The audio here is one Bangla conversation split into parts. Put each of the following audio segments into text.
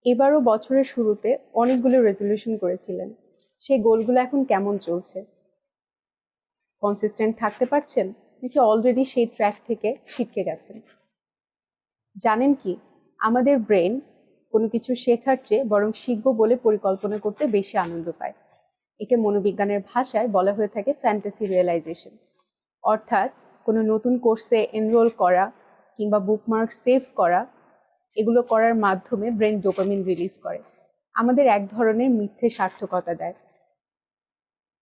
এবারও বছরের শুরুতে অনেকগুলো রেজলিউশন করেছিলেন, সেই গোলগুলো এখন কেমন চলছে? কনসিস্টেন্ট থাকতে পারছেন নাকি অলরেডি সেই ট্র্যাক থেকে ছিটকে গেছেন? জানেন কি, আমাদের ব্রেন কোনো কিছু শেখার চেয়ে বরং শিখব বলে পরিকল্পনা করতে বেশি আনন্দ পায়। একে মনোবিজ্ঞানের ভাষায় বলা হয়ে থাকে ফ্যান্টাসি রিয়েলাইজেশন। অর্থাৎ কোনো নতুন কোর্সে এনরোল করা কিংবা বুকমার্ক সেভ করা, এগুলো করার মাধ্যমে ব্রেন ডোপামিন রিলিজ করে, আমাদের এক ধরনের মিথ্যে সার্থকতা দেয়।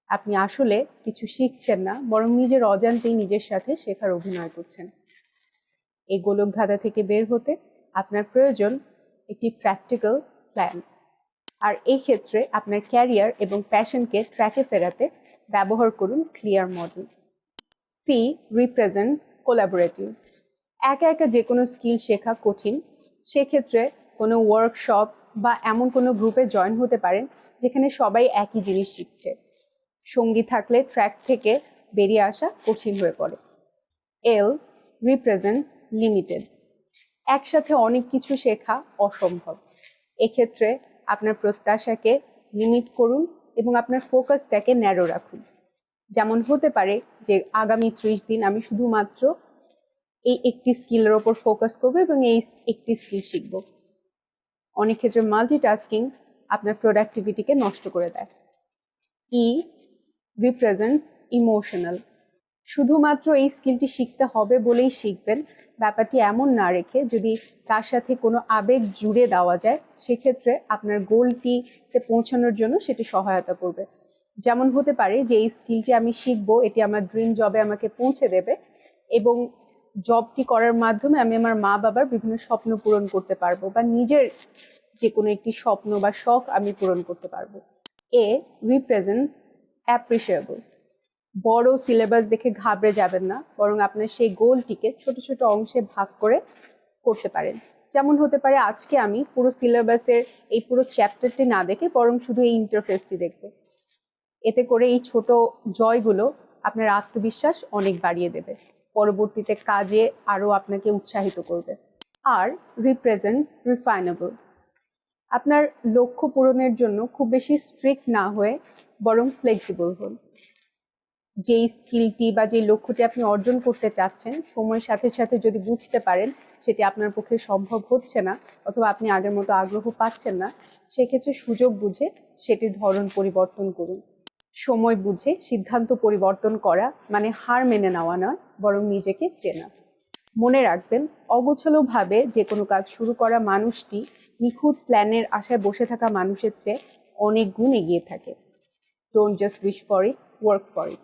আপনি আসলে কিছু শিখছেন না, বরং নিজের অজান্তেই নিজের সাথে শেখার অভিনয় করছেন। এই গোলকধাঁধা থেকে বের হতে আপনার প্রয়োজন একটি প্র্যাকটিক্যাল প্ল্যান। আর এই ক্ষেত্রে আপনার ক্যারিয়ার এবং প্যাশনকে ট্র্যাকে ফেরাতে ব্যবহার করুন clear model. C represents collaborative. একা একা যে কোনো স্কিল শেখা কঠিন, সেক্ষেত্রে কোনো ওয়ার্কশপ বা এমন কোনো গ্রুপে জয়েন হতে পারেন যেখানে সবাই একই জিনিস শিখছে। সঙ্গী থাকলে ট্র্যাক থেকে বেরিয়ে আসা কঠিন হয়ে পড়ে। এল রিপ্রেজেন্টস লিমিটেড। একসাথে অনেক কিছু শেখা অসম্ভব। এক্ষেত্রে আপনার প্রত্যাশাকে লিমিট করুন এবং আপনার ফোকাসটাকে ন্যারো রাখুন। যেমন হতে পারে যে আগামী 30 দিন আমি শুধুমাত্র এই একটি স্কিলের ওপর ফোকাস করব এবং এই একটি স্কিল শিখব। অনেক ক্ষেত্রে মাল্টিটাস্কিং আপনার প্রোডাক্টিভিটিকে নষ্ট করে দেয়। ই রিপ্রেজেন্টস ইমোশনাল। শুধুমাত্র এই স্কিলটি শিখতে হবে বলেই শিখবেন, ব্যাপারটি এমন না রেখে যদি তার সাথে কোনো আবেগ জুড়ে দেওয়া যায়, সেক্ষেত্রে আপনার গোলটিতে পৌঁছানোর জন্য সেটি সহায়তা করবে। যেমন হতে পারে যে এই স্কিলটি আমি শিখবো, এটি আমার ড্রিম জবে আমাকে পৌঁছে দেবে এবং জবটি করার মাধ্যমে আমি আমার মা বাবার বিভিন্ন স্বপ্ন পূরণ করতে পারবো বা নিজের যে কোনো একটি স্বপ্ন বা শখ আমি পূরণ করতে পারবো। এ রিপ্রেজেন্টস অ্যাপ্রিসিয়েবল। বড় সিলেবাস দেখে ঘাবড়ে যাবেন না, বরং আপনার সেই গোলটিকে ছোট ছোট অংশে ভাগ করে করতে পারেন। যেমন হতে পারে আজকে আমি পুরো সিলেবাসের এই পুরো চ্যাপ্টারটি না দেখে বরং শুধু এই ইন্টারফেসটি দেখব। এতে করে এই ছোট জয়গুলো আপনার আত্মবিশ্বাস অনেক বাড়িয়ে দেবে, পরবর্তীতে কাজে আরও আপনাকে উৎসাহিত করবে। আর রিপ্রেজেন্টস রিফাইনেবল। আপনার লক্ষ্য পূরণের জন্য খুব বেশি স্ট্রিক্ট না হয়ে বরং ফ্লেক্সিবল হন। যেই স্কিলটি বা যেই লক্ষ্যটি আপনি অর্জন করতে চাচ্ছেন, সময়ের সাথে সাথে যদি বুঝতে পারেন সেটি আপনার পক্ষে সম্ভব হচ্ছে না অথবা আপনি আগের মতো আগ্রহ পাচ্ছেন না, সেক্ষেত্রে সুযোগ বুঝে সেটির ধরন পরিবর্তন করুন। সময় বুঝে সিদ্ধান্ত পরিবর্তন করা মানে হার মেনে নেওয়া নয়, বরং নিজেকে চেনা। মনে রাখবেন, অগোছালোভাবে যে কোনো কাজ শুরু করা মানুষটি নিখুঁত প্ল্যানের আশায় বসে থাকা মানুষের চেয়ে অনেক গুণ এগিয়ে থাকে। Don't just wish for it, work for it.